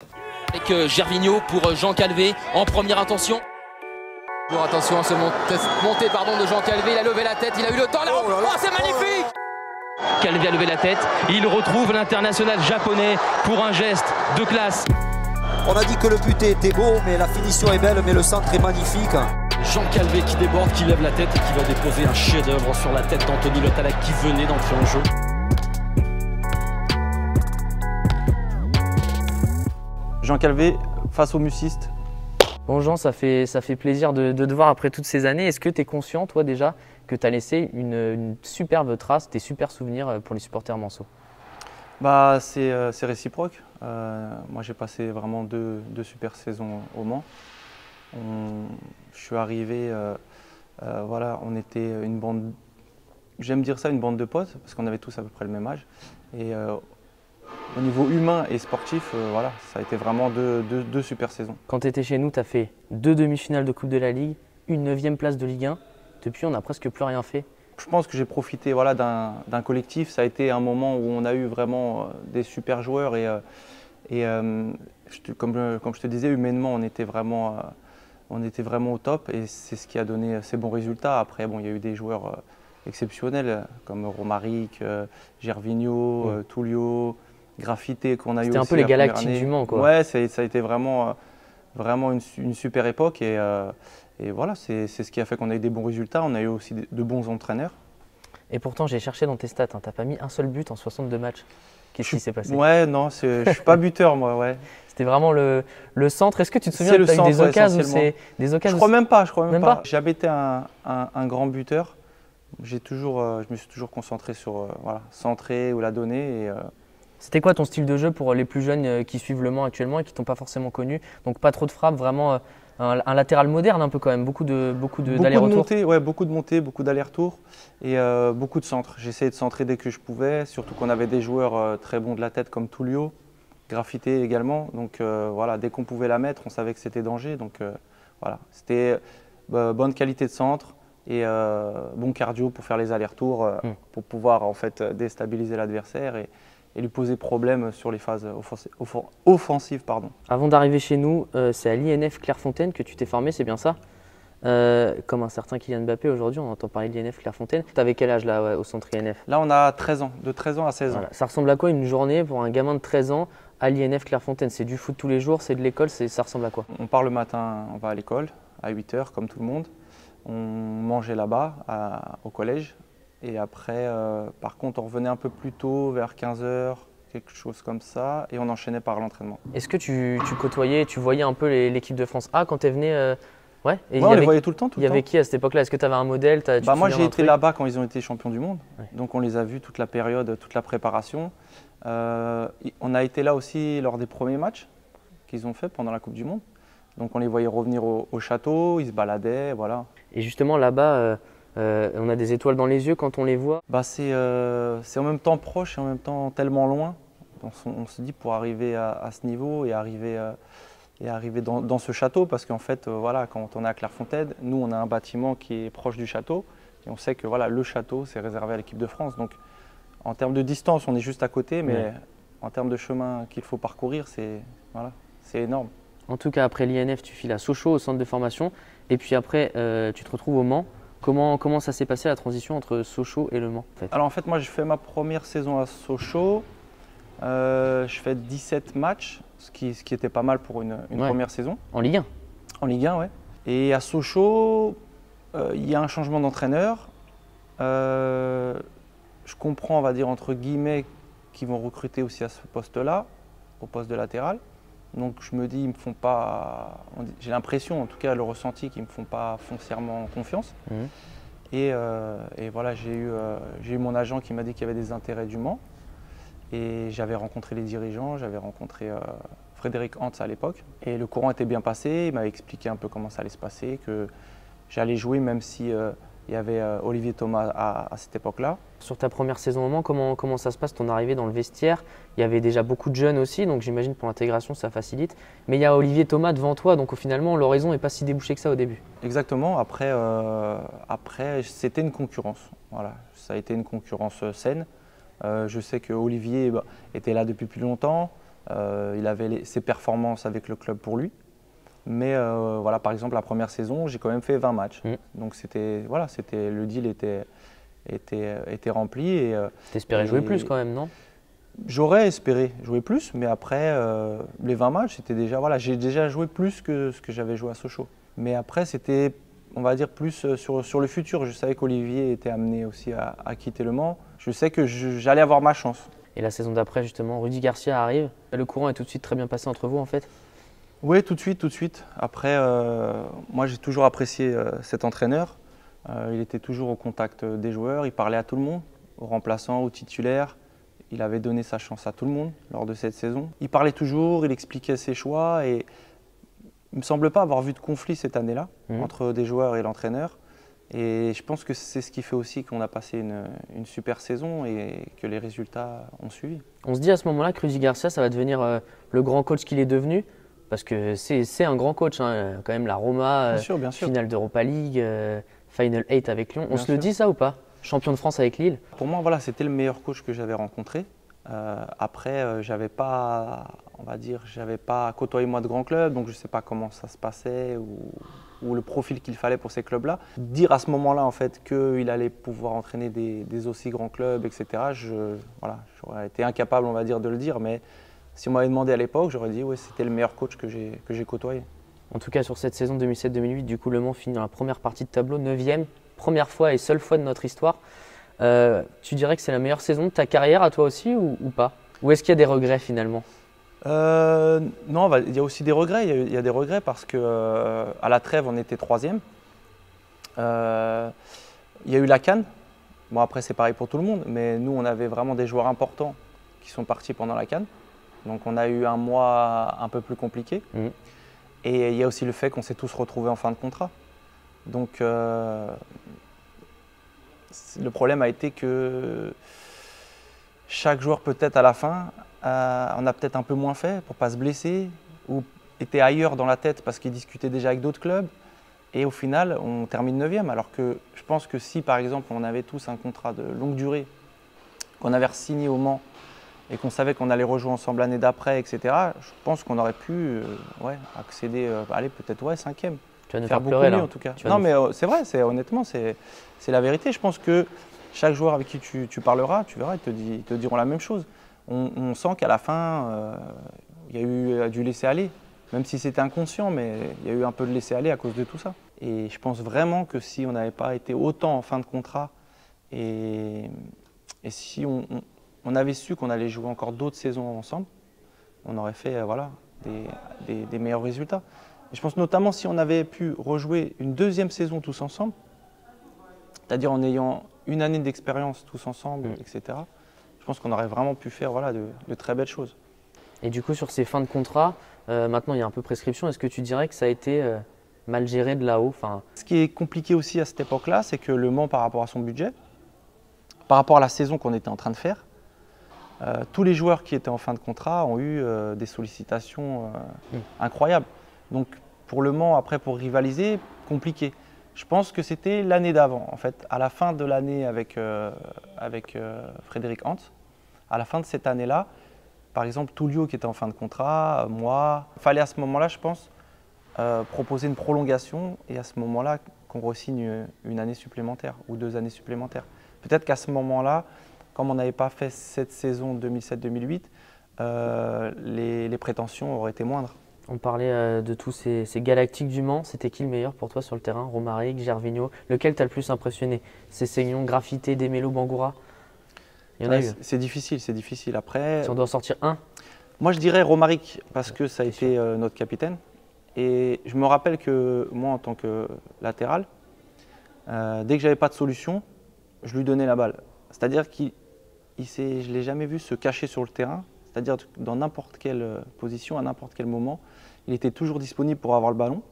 Avec Gervinho pour Jean Calvé en première intention. Pour attention à ce montée de Jean Calvé, il a levé la tête, il a eu le temps là. Oh, c'est magnifique! Calvé a levé la tête, il retrouve l'international japonais pour un geste de classe. On a dit que le but était beau, mais la finition est belle, mais le centre est magnifique. Jean Calvé qui déborde, qui lève la tête et qui va déposer un chef-d'œuvre sur la tête d'Anthony Le Tallec qui venait d'entrer en jeu. Jean Calvé face au Mussiste. Bon Jean, ça fait plaisir de te voir après toutes ces années. Est-ce que tu es conscient, toi déjà, que tu as laissé une superbe trace, des super souvenirs pour les supporters manceaux? Bah, c'est réciproque. Moi j'ai passé vraiment deux super saisons au Mans. Je suis arrivé, voilà, on était une bande, j'aime dire ça, une bande de potes, parce qu'on avait tous à peu près le même âge. Et au niveau humain et sportif, voilà, ça a été vraiment deux super saisons. Quand tu étais chez nous, tu as fait 2 demi-finales de Coupe de la Ligue, une 9e place de Ligue 1. Depuis, on n'a presque plus rien fait. Je pense que j'ai profité, voilà, d'un collectif. Ça a été un moment où on a eu vraiment des super joueurs comme je te disais, humainement, on était vraiment au top et c'est ce qui a donné ces bons résultats. Après, bon, il y a eu des joueurs exceptionnels comme Romaric, Gervinho, Tullio, Graffité qu'on a eu aussi. C'était un peu les Galactiques du Mans, quoi. Ouais, ça a été vraiment une super époque et voilà, c'est ce qui a fait qu'on a eu des bons résultats. On a eu aussi de bons entraîneurs. Et pourtant, j'ai cherché dans tes stats, hein, tu n'as pas mis un seul but en 62 matchs. Qu'est-ce qui s'est passé? Ouais, non, je ne suis pas buteur, moi. Ouais. C'était vraiment le centre. Est-ce que tu te souviens de des occasions? Je crois même pas. Même pas. J'ai jamais été un grand buteur. Je me suis toujours concentré sur voilà, centrer ou la donner. C'était quoi ton style de jeu pour les plus jeunes qui suivent Le Mans actuellement et qui ne t'ont pas forcément connu? Donc pas trop de frappe, vraiment un latéral moderne un peu quand même, beaucoup d'allers-retours. Beaucoup de montées, beaucoup d'allers-retours et beaucoup de centres. J'essayais de centrer dès que je pouvais, surtout qu'on avait des joueurs très bons de la tête comme Tullio, Graffité également. Donc voilà, dès qu'on pouvait la mettre, on savait que c'était danger. Donc voilà, c'était bonne qualité de centre et bon cardio pour faire les allers-retours, pour pouvoir en fait déstabiliser l'adversaire et lui poser problème sur les phases offensives. Avant d'arriver chez nous, c'est à l'INF Clairefontaine que tu t'es formé, c'est bien ça? Comme un certain Kylian Mbappé aujourd'hui, on entend parler de l'INF Clairefontaine. Tu avais quel âge là au centre INF? Là on a 13 ans, de 13 ans à 16 ans. Voilà. Ça ressemble à quoi une journée pour un gamin de 13 ans à l'INF Clairefontaine? C'est du foot tous les jours, c'est de l'école, ça ressemble à quoi? On part le matin, on va à l'école à 8 h comme tout le monde. On mangeait là-bas au collège. Et après, par contre, on revenait un peu plus tôt, vers 15 h, quelque chose comme ça, et on enchaînait par l'entraînement. Est-ce que tu côtoyais, tu voyais un peu l'équipe de France A quand tu venais Ouais, on les voyait tout le temps. Il y avait qui à cette époque-là? Est-ce que tu avais un modèle? Moi, j'ai été là-bas quand ils ont été champions du monde, donc on les a vus toute la période, toute la préparation. On a été là aussi lors des premiers matchs qu'ils ont fait pendant la Coupe du Monde. Donc on les voyait revenir au château, ils se baladaient, voilà. Et justement là-bas, on a des étoiles dans les yeux quand on les voit. C'est en même temps proche et en même temps tellement loin. On se dit pour arriver à ce niveau et arriver dans ce château, parce qu'en fait, voilà, quand on est à Clairefontaine, nous on a un bâtiment qui est proche du château et on sait que voilà, le château c'est réservé à l'équipe de France. Donc en termes de distance, on est juste à côté, mais en termes de chemin qu'il faut parcourir, c'est énorme. En tout cas, après l'INF, tu files à Sochaux au centre de formation et puis après, tu te retrouves au Mans. Comment ça s'est passé la transition entre Sochaux et Le Mans en fait? Alors en fait, moi j'ai fait ma première saison à Sochaux. Je fais 17 matchs, ce qui était pas mal pour une première saison. En Ligue 1? En Ligue 1, ouais. Et à Sochaux, il y a un changement d'entraîneur. Je comprends, on va dire, entre guillemets, qu'ils vont recruter aussi à ce poste-là, au poste de latéral. Donc je me dis, ils me font pas, j'ai l'impression, en tout cas le ressenti, qu'ils ne me font pas foncièrement confiance. Et voilà, j'ai eu mon agent qui m'a dit qu'il y avait des intérêts du Mans. Et j'avais rencontré les dirigeants, j'avais rencontré Frédéric Hantz à l'époque. Et le courant était bien passé, il m'avait expliqué un peu comment ça allait se passer, que j'allais jouer même si il y avait Olivier Thomas à cette époque-là. Sur ta première saison au Mans, comment ça se passe ton arrivée dans le vestiaire? Il y avait déjà beaucoup de jeunes aussi, donc j'imagine pour l'intégration ça facilite. Mais il y a Olivier Thomas devant toi, donc finalement l'horizon n'est pas si débouché que ça au début. Exactement, après c'était une concurrence. Voilà. Ça a été une concurrence saine. Je sais que Olivier était là depuis plus longtemps. Il avait ses performances avec le club pour lui. Mais voilà, par exemple, la première saison, j'ai quand même fait 20 matchs. Donc voilà, le deal était rempli. T'espérais jouer plus quand même, non? J'aurais espéré jouer plus, mais après les 20 matchs, c'était déjà, voilà, j'ai déjà joué plus que ce que j'avais joué à Sochaux. Mais après, c'était, on va dire, plus sur le futur. Je savais qu'Olivier était amené aussi à quitter Le Mans. Je sais que j'allais avoir ma chance. Et la saison d'après, justement, Rudy Garcia arrive. Le courant est tout de suite très bien passé entre vous, en fait? Oui, tout de suite, tout de suite. Après, moi, j'ai toujours apprécié cet entraîneur. Il était toujours au contact des joueurs, il parlait à tout le monde, aux remplaçants, aux titulaires. Il avait donné sa chance à tout le monde lors de cette saison. Il parlait toujours, il expliquait ses choix et il ne me semble pas avoir vu de conflit cette année-là entre des joueurs et l'entraîneur. Et je pense que c'est ce qui fait aussi qu'on a passé une super saison et que les résultats ont suivi. On se dit à ce moment-là que Rudy Garcia, ça va devenir le grand coach qu'il est devenu, parce que c'est un grand coach, hein. Quand même la Roma, bien sûr. Finale d'Europa League, Final 8 avec Lyon. On se le dit ça ou pas? Champion de France avec Lille? Pour moi, voilà, c'était le meilleur coach que j'avais rencontré. Après, j'avais pas, on va dire, j'avais pas côtoyé moi de grands clubs, donc je ne sais pas comment ça se passait ou le profil qu'il fallait pour ces clubs-là. Dire à ce moment-là en fait qu'il allait pouvoir entraîner des aussi grands clubs, etc. J'aurais été incapable, on va dire, de le dire, mais si on m'avait demandé à l'époque, j'aurais dit oui, c'était le meilleur coach que j'ai côtoyé. En tout cas, sur cette saison 2007-2008, du coup, Le Mans finit dans la première partie de tableau, 9e, première fois et seule fois de notre histoire. Tu dirais que c'est la meilleure saison de ta carrière à toi aussi ou pas? Ou est-ce qu'il y a des regrets finalement? Non, il y a aussi des regrets. Il y a des regrets parce qu'à la trêve, on était 3e. Il y a eu la CAN. Bon, après, c'est pareil pour tout le monde, mais nous, on avait vraiment des joueurs importants qui sont partis pendant la CAN. Donc, on a eu un mois un peu plus compliqué. Et il y a aussi le fait qu'on s'est tous retrouvés en fin de contrat. Donc, le problème a été que chaque joueur, peut-être à la fin, on a peut-être un peu moins fait pour ne pas se blesser ou était ailleurs dans la tête parce qu'il discutait déjà avec d'autres clubs. Et au final, on termine 9e. Alors que je pense que si, par exemple, on avait tous un contrat de longue durée, qu'on avait signé au Mans et qu'on savait qu'on allait rejouer ensemble l'année d'après, etc., je pense qu'on aurait pu accéder, allez, peut-être 5e. Tu vas nous faire faire pleurer mieux, là. en tout cas. Non, mais c'est vrai, honnêtement, c'est la vérité. Je pense que chaque joueur avec qui tu parleras, tu verras, ils te diront la même chose. On sent qu'à la fin, il y a eu du laisser-aller, même si c'était inconscient, mais il y a eu un peu de laisser-aller à cause de tout ça. Et je pense vraiment que si on n'avait pas été autant en fin de contrat et si on avait su qu'on allait jouer encore d'autres saisons ensemble, on aurait fait des meilleurs résultats. Et je pense notamment si on avait pu rejouer une deuxième saison tous ensemble, c'est-à-dire en ayant une année d'expérience tous ensemble, etc., je pense qu'on aurait vraiment pu faire de très belles choses. Et du coup, sur ces fins de contrat, maintenant il y a un peu prescription. Est-ce que tu dirais que ça a été mal géré de là-haut? Ce qui est compliqué aussi à cette époque-là, c'est que Le Mans, par rapport à son budget, par rapport à la saison qu'on était en train de faire, tous les joueurs qui étaient en fin de contrat ont eu des sollicitations incroyables. Donc pour Le Mans, après pour rivaliser, compliqué. Je pense que c'était l'année d'avant, en fait, à la fin de l'année avec Frédéric Hans. À la fin de cette année-là, par exemple, Tullio qui était en fin de contrat, moi, il fallait à ce moment-là, je pense, proposer une prolongation et à ce moment-là qu'on re-signe une année supplémentaire ou 2 années supplémentaires. Peut-être qu'à ce moment-là, comme on n'avait pas fait cette saison 2007-2008, les prétentions auraient été moindres. On parlait de tous ces Galactiques du Mans. C'était qui le meilleur pour toi sur le terrain? Romaric, Gervinho? Lequel t'as le plus impressionné? Seignon, Graffité, Demelo, Bangoura? Il y en a eu. C'est difficile. Après, si on doit en sortir un? Moi, je dirais Romaric parce que ça a été notre capitaine. Et je me rappelle que moi, en tant que latéral, dès que j'avais pas de solution, je lui donnais la balle. C'est-à-dire je ne l'ai jamais vu se cacher sur le terrain. C'est-à-dire dans n'importe quelle position, à n'importe quel moment, il était toujours disponible pour avoir le ballon.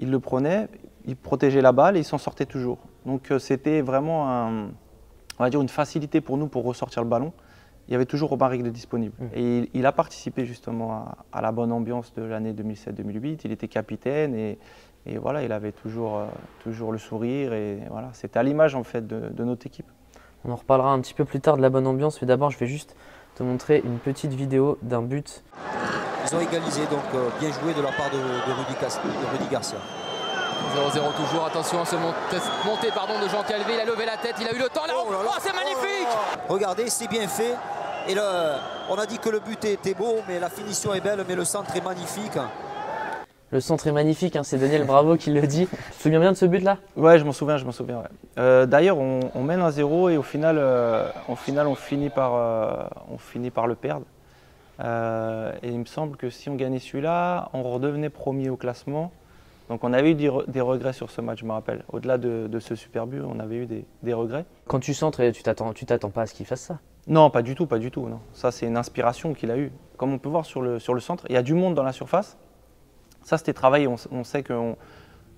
Il le prenait, il protégeait la balle et il s'en sortait toujours. Donc c'était vraiment on va dire une facilité pour nous pour ressortir le ballon. Il y avait toujours Romaric de disponible. Et il a participé justement à la bonne ambiance de l'année 2007-2008. Il était capitaine et voilà, il avait toujours le sourire. Et voilà, c'était à l'image en fait de notre équipe. On en reparlera un petit peu plus tard de la bonne ambiance, mais d'abord je vais juste te montrer une petite vidéo d'un but. Ils ont égalisé, donc bien joué de la part de Rudy Garcia. 0-0 toujours, attention à ce montée de Jean Calvé, il a levé la tête, il a eu le temps là, c'est magnifique. Regardez, c'est bien fait. Et là, on a dit que le but était beau, mais la finition est belle, mais le centre est magnifique. Le centre est magnifique, hein, c'est Daniel Bravo qui le dit. Tu te souviens bien de ce but-là? Ouais, je m'en souviens. Ouais. D'ailleurs, on mène 1-0 et au final, on finit par le perdre. Et il me semble que si on gagnait celui-là, on redevenait premier au classement. Donc on avait eu des regrets sur ce match, je me rappelle. Au-delà de ce super but, on avait eu des regrets. Quand tu centres, tu t'attends pas à ce qu'il fasse ça? Non, pas du tout. Non. Ça, c'est une inspiration qu'il a eue. Comme on peut voir sur le centre, il y a du monde dans la surface. Ça, c'était travaillé. On sait qu'on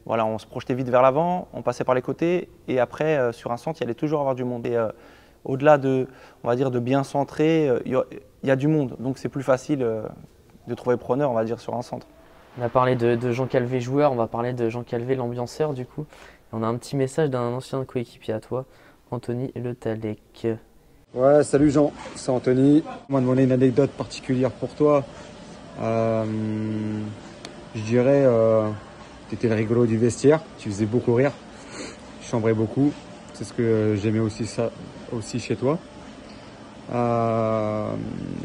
on se projetait vite vers l'avant, on passait par les côtés. Et après, sur un centre, il y allait toujours avoir du monde. Et au-delà de bien centrer, il y a du monde. Donc c'est plus facile de trouver preneur, on va dire, sur un centre. On a parlé de Jean Calvé joueur, on va parler de Jean Calvé l'ambianceur du coup. On a un petit message d'un ancien coéquipier à toi, Anthony Le Tallec. Ouais, salut Jean, c'est Anthony. Moi, demander une anecdote particulière pour toi. Je dirais, tu étais le rigolo du vestiaire, tu faisais beaucoup rire, tu chambrais beaucoup. C'est ce que j'aimais aussi chez toi.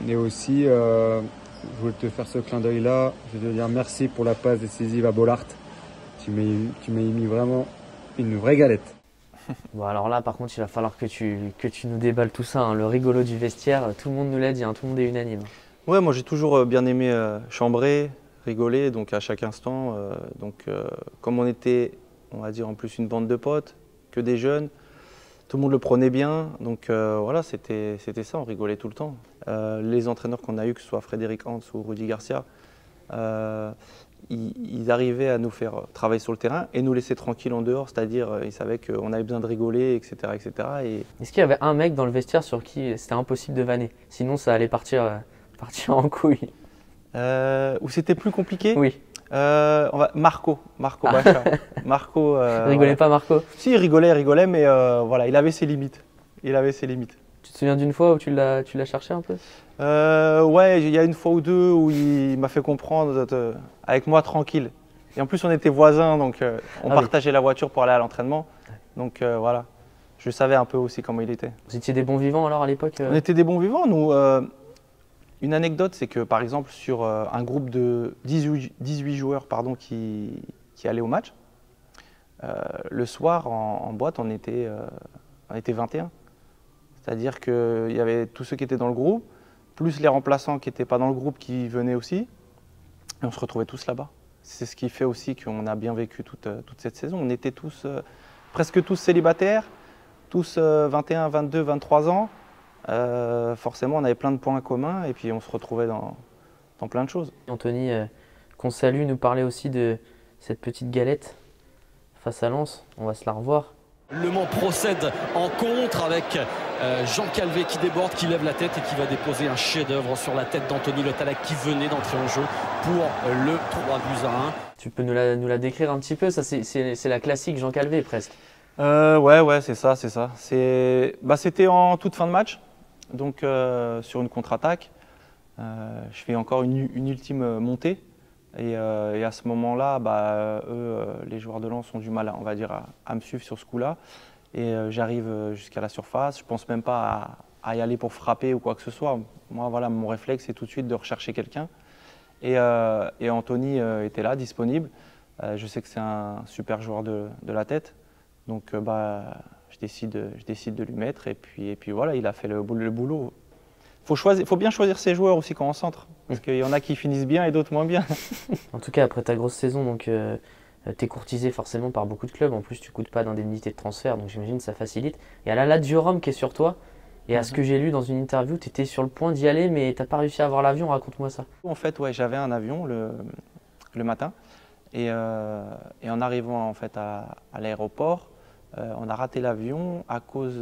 Et aussi, je voulais te faire ce clin d'œil là. Je veux te dire merci pour la passe décisive à Bollard. Tu m'as mis vraiment une vraie galette. Bon alors là par contre il va falloir que tu nous déballes tout ça, hein. Le rigolo du vestiaire, tout le monde nous l'a dit, hein. Tout le monde est unanime. Ouais, moi j'ai toujours bien aimé chambrer, rigoler, donc à chaque instant. Comme on était, on va dire en plus une bande de potes, que des jeunes, tout le monde le prenait bien. Donc voilà, c'était ça, on rigolait tout le temps. Les entraîneurs qu'on a eus, que ce soit Frédéric Hans ou Rudy Garcia, ils arrivaient à nous faire travailler sur le terrain et nous laisser tranquilles en dehors, c'est-à-dire ils savaient qu'on avait besoin de rigoler, etc. Est-ce qu'il y avait un mec dans le vestiaire sur qui c'était impossible de vanner? Sinon ça allait partir en couille. Où c'était plus compliqué? Oui. Marco Baccia. Marco. Rigolait pas Marco? Si, il rigolait, mais voilà, il avait ses limites. Tu te souviens d'une fois où tu l'as cherché un peu? Ouais, il y a une fois ou deux où il m'a fait comprendre d'être avec moi tranquille. Et en plus, on était voisins, donc on partageait la voiture pour aller à l'entraînement. Donc voilà, je savais un peu aussi comment il était. Vous étiez des bons vivants alors à l'époque? On était des bons vivants, nous. Une anecdote, c'est que par exemple, sur un groupe de 18 joueurs qui allaient au match, le soir en boîte, on était 21. C'est-à-dire qu'il y avait tous ceux qui étaient dans le groupe, plus les remplaçants qui n'étaient pas dans le groupe qui venaient aussi. Et on se retrouvait tous là-bas. C'est ce qui fait aussi qu'on a bien vécu toute cette saison. On était tous, presque tous célibataires, tous 21, 22, 23 ans. Forcément, on avait plein de points communs et puis on se retrouvait dans plein de choses. Anthony, qu'on salue, nous parlait aussi de cette petite galette face à Lens. On va se la revoir. Le Mans procède en contre avec Jean Calvé qui déborde, qui lève la tête et qui va déposer un chef-d'œuvre sur la tête d'Anthony Le Tallec qui venait d'entrer en jeu pour le 3-1. Tu peux nous la décrire un petit peu? Ça, c'est la classique Jean Calvé presque. Ouais, c'est ça. C'était en toute fin de match, donc sur une contre-attaque. Je fais encore une ultime montée. Et à ce moment-là, les joueurs de Lens ont du mal, on va dire, à me suivre sur ce coup-là. Et j'arrive jusqu'à la surface. Je ne pense même pas à y aller pour frapper ou quoi que ce soit. Moi, voilà, mon réflexe, c'est tout de suite de rechercher quelqu'un. Et Anthony était là, disponible. Je sais que c'est un super joueur de la tête. Donc, je décide de lui mettre. Et puis voilà, il a fait le boulot. Faut bien choisir ses joueurs aussi quand on centre. Parce qu'il y en a qui finissent bien et d'autres moins bien. En tout cas, après ta grosse saison, donc tu es courtisé forcément par beaucoup de clubs. En plus, tu ne coûtes pas d'indemnité de transfert, donc j'imagine que ça facilite. Il y a la Lazio Rome qui est sur toi. Et à ce que j'ai lu dans une interview, tu étais sur le point d'y aller, mais tu n'as pas réussi à avoir l'avion. Raconte-moi ça. En fait, ouais, j'avais un avion le matin. Et en arrivant en fait, à l'aéroport, on a raté l'avion à cause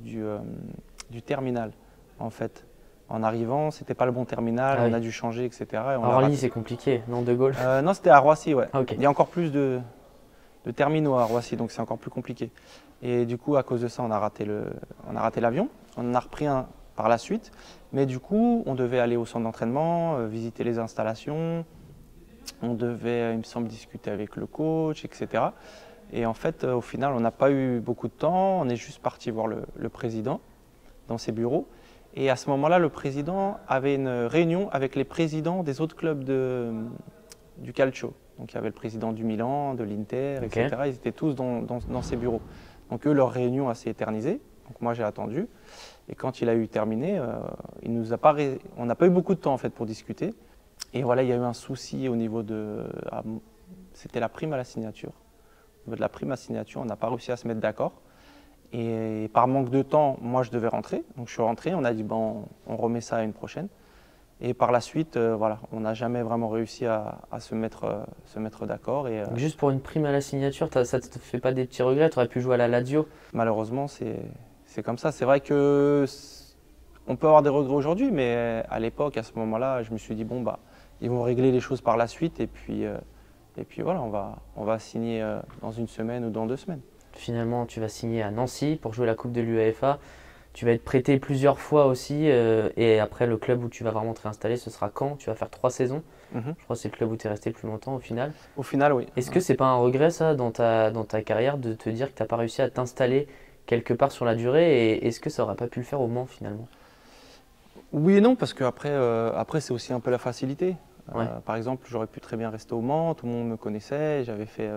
du terminal. En fait, en arrivant, c'était pas le bon terminal, on a dû changer, etc. À Orly, c'est compliqué, non, De Gaulle? Non, c'était à Roissy, ouais. Ah, okay. Il y a encore plus de terminaux à Roissy, donc c'est encore plus compliqué. Et du coup, à cause de ça, on a raté l'avion. On en a repris un par la suite. Mais du coup, on devait aller au centre d'entraînement, visiter les installations. On devait, il me semble, discuter avec le coach, etc. Et en fait, au final, on n'a pas eu beaucoup de temps. On est juste parti voir le président dans ses bureaux. Et à ce moment-là, le président avait une réunion avec les présidents des autres clubs du Calcio. Donc il y avait le président du Milan, de l'Inter, etc. Ils étaient tous dans ses bureaux. Donc eux, leur réunion a s'est éternisée. Donc moi, j'ai attendu. Et quand il a eu terminé, on n'a pas eu beaucoup de temps en fait, pour discuter. Et voilà, il y a eu un souci au niveau c'était la prime à la signature. Au niveau de la prime à la signature, on n'a pas réussi à se mettre d'accord. Et par manque de temps, moi, je devais rentrer. Donc je suis rentré, on a dit, bon, on remet ça à une prochaine. Et par la suite, voilà, on n'a jamais vraiment réussi à se mettre d'accord. Juste pour une prime à la signature, ça ne te fait pas des petits regrets? Tu aurais pu jouer à la Lazio? Malheureusement, c'est comme ça. C'est vrai qu'on peut avoir des regrets aujourd'hui, mais à l'époque, à ce moment-là, je me suis dit, bon, bah, ils vont régler les choses par la suite. Et puis voilà, on va signer dans une semaine ou dans 2 semaines. Finalement, tu vas signer à Nancy pour jouer la Coupe de l'UEFA. Tu vas être prêté plusieurs fois aussi. Et après, le club où tu vas vraiment te réinstaller, ce sera Caen. Tu vas faire 3 saisons. Je crois que c'est le club où tu es resté le plus longtemps au final. Au final, oui. Est-ce que c'est pas un regret, ça, dans ta carrière, de te dire que tu n'as pas réussi à t'installer quelque part sur la durée? Et est-ce que ça n'aurait pas pu le faire au Mans finalement? Oui et non, parce qu'après, c'est aussi un peu la facilité. Ouais. Par exemple, j'aurais pu très bien rester au Mans, tout le monde me connaissait, j'avais fait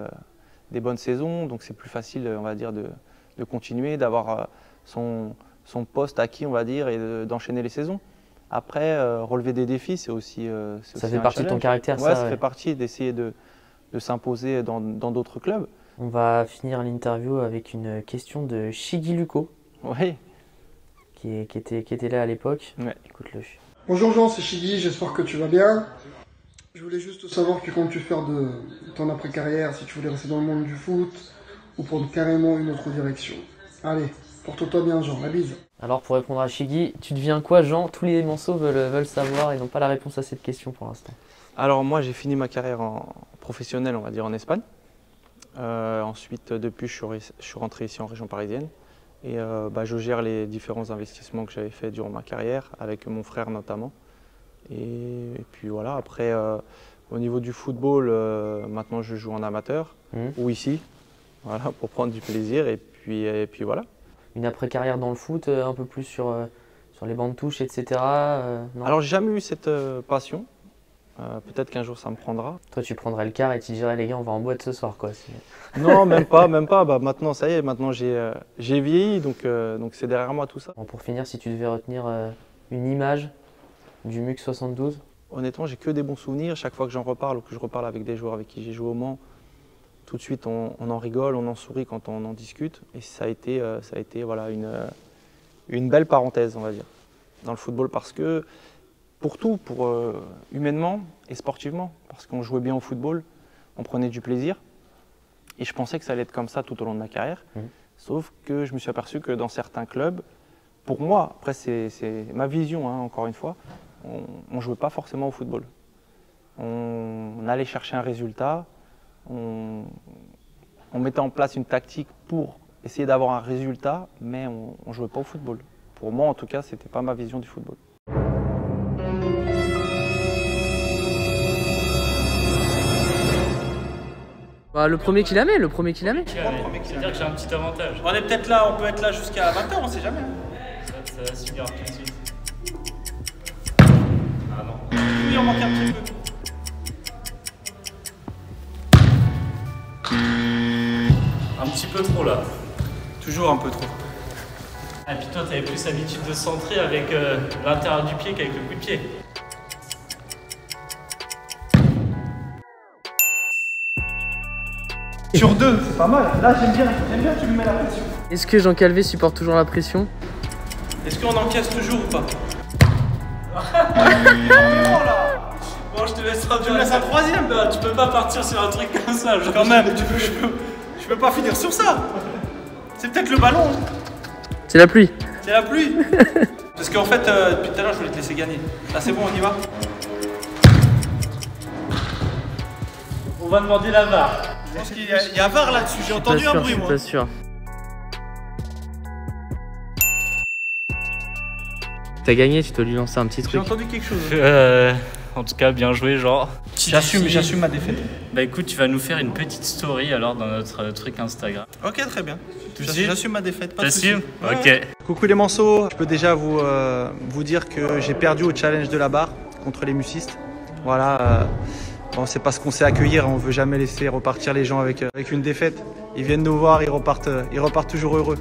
des bonnes saisons, donc c'est plus facile, on va dire, de continuer, d'avoir son poste acquis, on va dire, et d'enchaîner les saisons. Après, relever des défis, c'est aussi ça fait partie de ton caractère, ouais, ça fait partie d'essayer de s'imposer dans d'autres clubs. On va finir l'interview avec une question de Shigi Luko. Oui. Qui était là à l'époque. Ouais. Écoute-le. Bonjour Jean, c'est Shigi, j'espère que tu vas bien. Je voulais juste savoir que comptes-tu faire de ton après-carrière, si tu voulais rester dans le monde du foot ou prendre carrément une autre direction. Allez, porte-toi bien Jean, la bise. Alors pour répondre à Shigi, tu deviens quoi Jean? Tous les Manceaux veulent savoir et n'ont pas la réponse à cette question pour l'instant. Alors moi j'ai fini ma carrière professionnelle, on va dire en Espagne. Ensuite depuis je suis rentré ici en région parisienne. Et je gère les différents investissements que j'avais fait durant ma carrière, avec mon frère notamment. Et puis voilà, après, au niveau du football, maintenant je joue en amateur, ou ici, voilà, pour prendre du plaisir. Et puis voilà. Une après-carrière dans le foot, un peu plus sur les bancs de touche, etc. Non. Alors j'ai jamais eu cette passion. Peut-être qu'un jour ça me prendra. Toi tu prendrais le car et tu dirais les gars on va en boîte ce soir quoi. Non même pas. Bah, maintenant ça y est, maintenant j'ai vieilli donc c'est derrière moi tout ça. Bon, pour finir, si tu devais retenir une image du MUC 72? Honnêtement j'ai que des bons souvenirs. Chaque fois que j'en reparle ou que je reparle avec des joueurs avec qui j'ai joué au Mans, tout de suite on en rigole, on en sourit quand on en discute. Et ça a été voilà, une belle parenthèse on va dire dans le football parce que pour tout, humainement et sportivement, parce qu'on jouait bien au football, on prenait du plaisir. Et je pensais que ça allait être comme ça tout au long de ma carrière. Sauf que je me suis aperçu que dans certains clubs, pour moi, après c'est ma vision, hein, encore une fois, on ne jouait pas forcément au football. On allait chercher un résultat, on mettait en place une tactique pour essayer d'avoir un résultat, mais on ne jouait pas au football. Pour moi, en tout cas, ce n'était pas ma vision du football. Bah, le premier qui la met. C'est-à-dire que j'ai un petit avantage. On est peut-être là, on peut être là jusqu'à 20h, on sait jamais. Ça va s'y garder tout de suite. Ah non. Oui, on manque un petit peu. Un petit peu trop là. Toujours un peu trop. Ah, puis toi, t'avais plus l'habitude de centrer avec l'intérieur du pied qu'avec le coup de pied. Sur 2, c'est pas mal. Là, j'aime bien que tu me mets la pression. Est-ce que Jean Calvé supporte toujours la pression? Est-ce qu'on encaisse toujours ou pas? Bon, je te laisse un Tu me laisses un troisième? Non, tu peux pas partir sur un truc comme ça. Quand même, je peux pas finir sur ça. C'est peut-être le ballon. C'est la pluie. C'est la pluie. Parce qu'en fait, depuis tout à l'heure, je voulais te laisser gagner. Là, c'est bon, on y va? On va demander la VAR. Je pense qu'il y a VAR là-dessus. J'ai entendu un bruit, moi. Je suis pas sûr. t'as gagné, tu dois lui lancer un petit truc. J'ai entendu quelque chose. En tout cas, bien joué, genre. J'assume ma défaite. Bah écoute, tu vas nous faire une petite story alors dans notre truc Instagram. Ok, très bien. J'assume ma défaite. T'assumes? Ok. Ouais. Coucou les manceaux, je peux déjà vous dire que j'ai perdu au challenge de la barre contre les musistes. Voilà, bon, c'est parce qu'on sait accueillir, on veut jamais laisser repartir les gens avec une défaite. Ils viennent nous voir, ils repartent toujours heureux.